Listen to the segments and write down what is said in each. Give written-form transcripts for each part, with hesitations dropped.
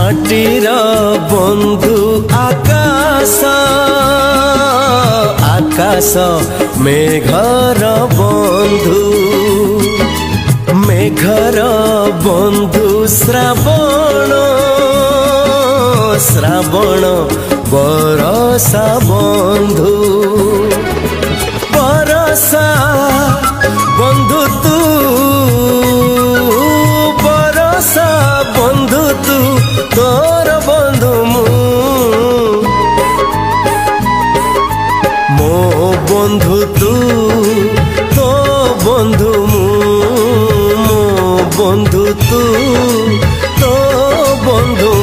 माटीर बंधु आकाश आकाश मेघर बंधु मेघर बंधु श्रावण श्रावण बरसा बंधु बरसा बंधु तू बरसा बंधु तू तोर बंधु मो बंधु तू तो बंधु मो बंधु तू तो बंधु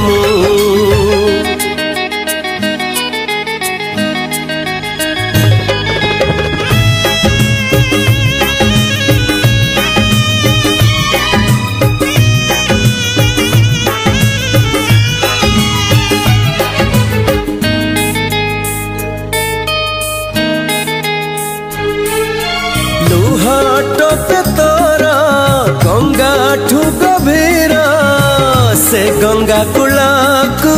लुहाटोपे तोरा गंगा ठु गभीर से गंगा कूला को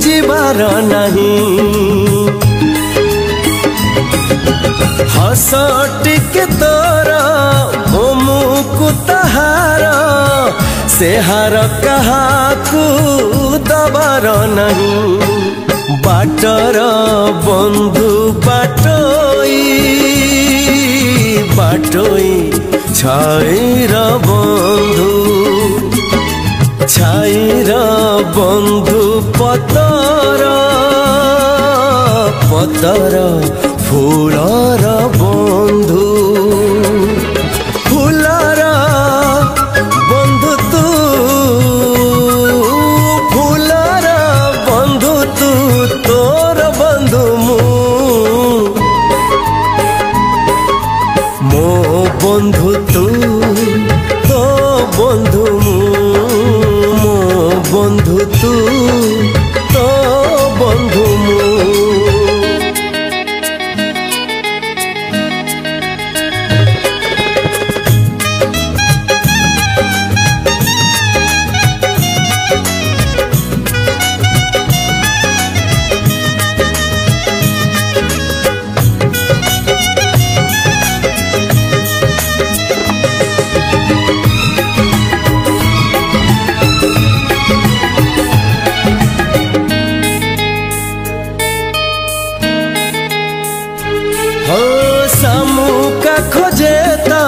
जीवार नहीं हस टिके तोरा मुकु तहार से हार कहा को दबार नहीं बाटर बंधु बाटोई बाटोई छाईर बंधु छाईर बंधु पतर पतर फूलर बंधु फूलर बंधु तू फूलर बंधु तू तोर बंधु मो बंधु तू तो बंधु मो बंधु तू तो बंधु सामुका खोजेता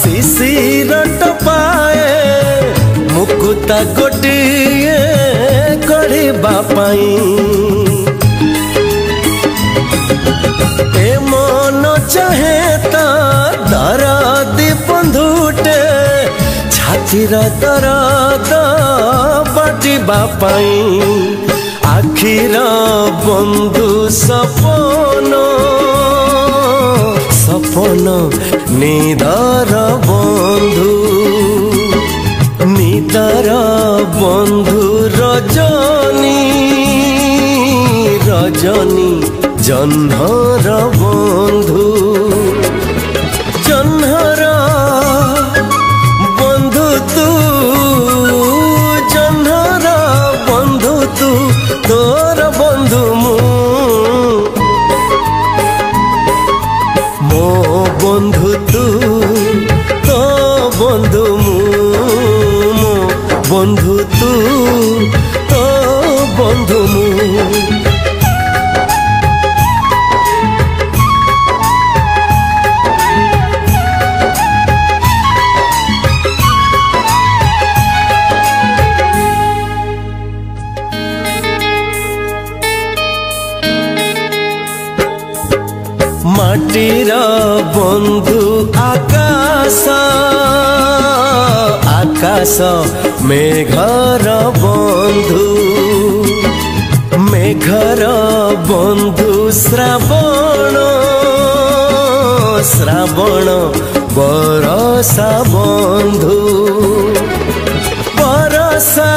शिशिर टपाए मुकुता गोटिए कढ़िबा पाई ए मन चाहेता दरदी बंधुटे छातीर दरद बाटिबा पाई आखिर बंधु सपन सपन निदर बंधु निदर बंधु रजनी रजनी जह्नर बंधु जह्नर बंधु तू जह्नर बंधु तू तोर बंधु मो बंधु तू तो बंधु मो बंधु तू तो बंधु माटीर बंधु आकाश आकाश मेघर बंधु मेघर बंधु श्रावण श्रावण बरसा बंधु बरसा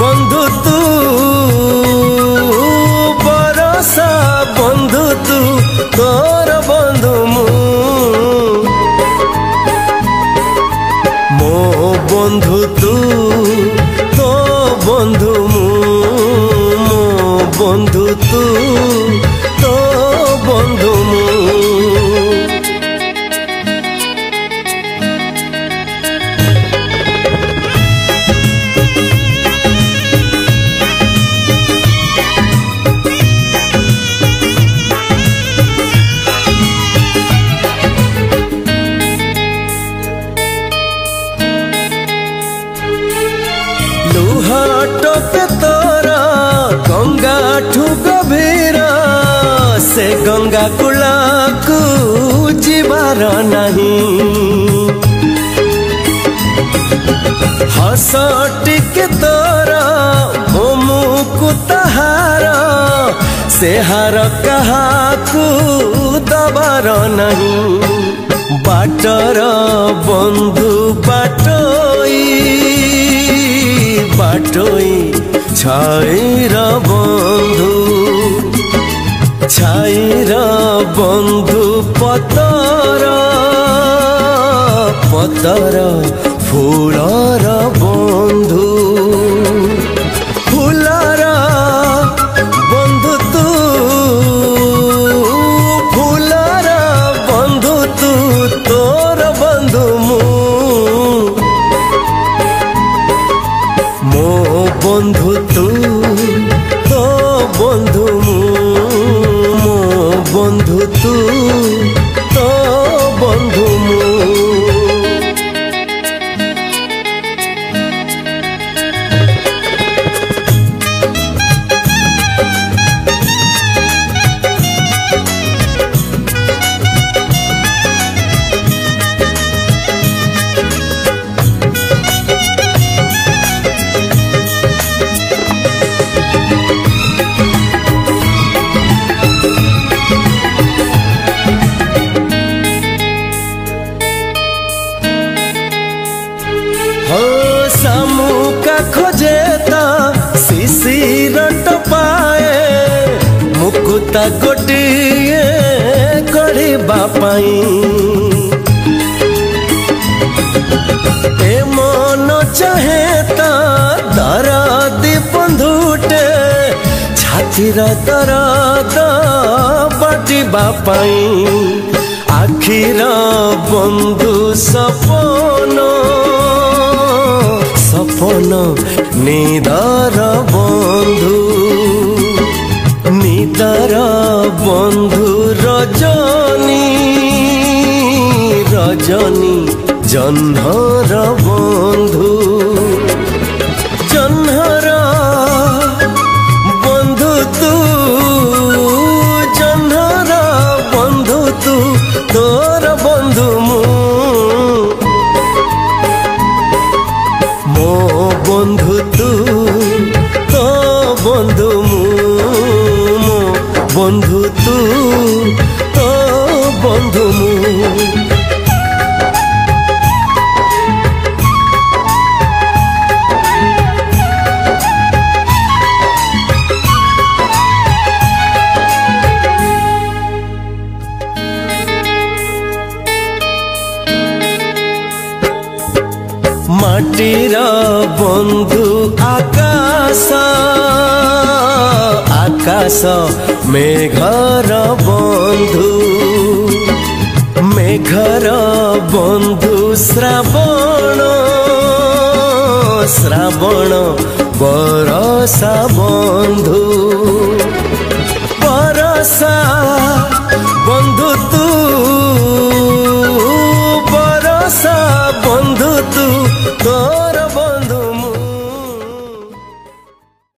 बंधु तू बरसा बंधु तू तोर बंधु मो बंधु तू तो बंधु मो बंधु तू तो बंधु मु टोपे तोरा गंगा ठू गभीर से गंगा कूला को जीवार नहीं हस टिके तोरा मुकु तहार से हार कहा को दबार नहीं बाटर बंधु बाटोई बाटोई छाईरा बंधु छाईरा बंधु पतर पतर फूलर बंधु फूलर बंधु तू फूलर बंधु तू तोर बंधु मो बंधु तू तो बंधु मो बंधु तू तो बंधु मु खोजेता शिशिर टपाए मुकुता गोटिए गढ़ा ए मन चाहेता दरदी बंधुटे छातीर दरद बाटिबा आखिर बंधु सपन सपन निदर बंधु निदर बंधु रजनी रजनी जह्नर बंधु जह्नर बंधु तू जह्नर बंधु तू तोर बंधु मु मो बंधु तू तो बंधु मु मो बंधु तू तो बंधु मु माटीर बंधु आकाश आकाश मेघर बंधु मेघर बंधु श्रावण श्रावण बरसा बंधु बरसा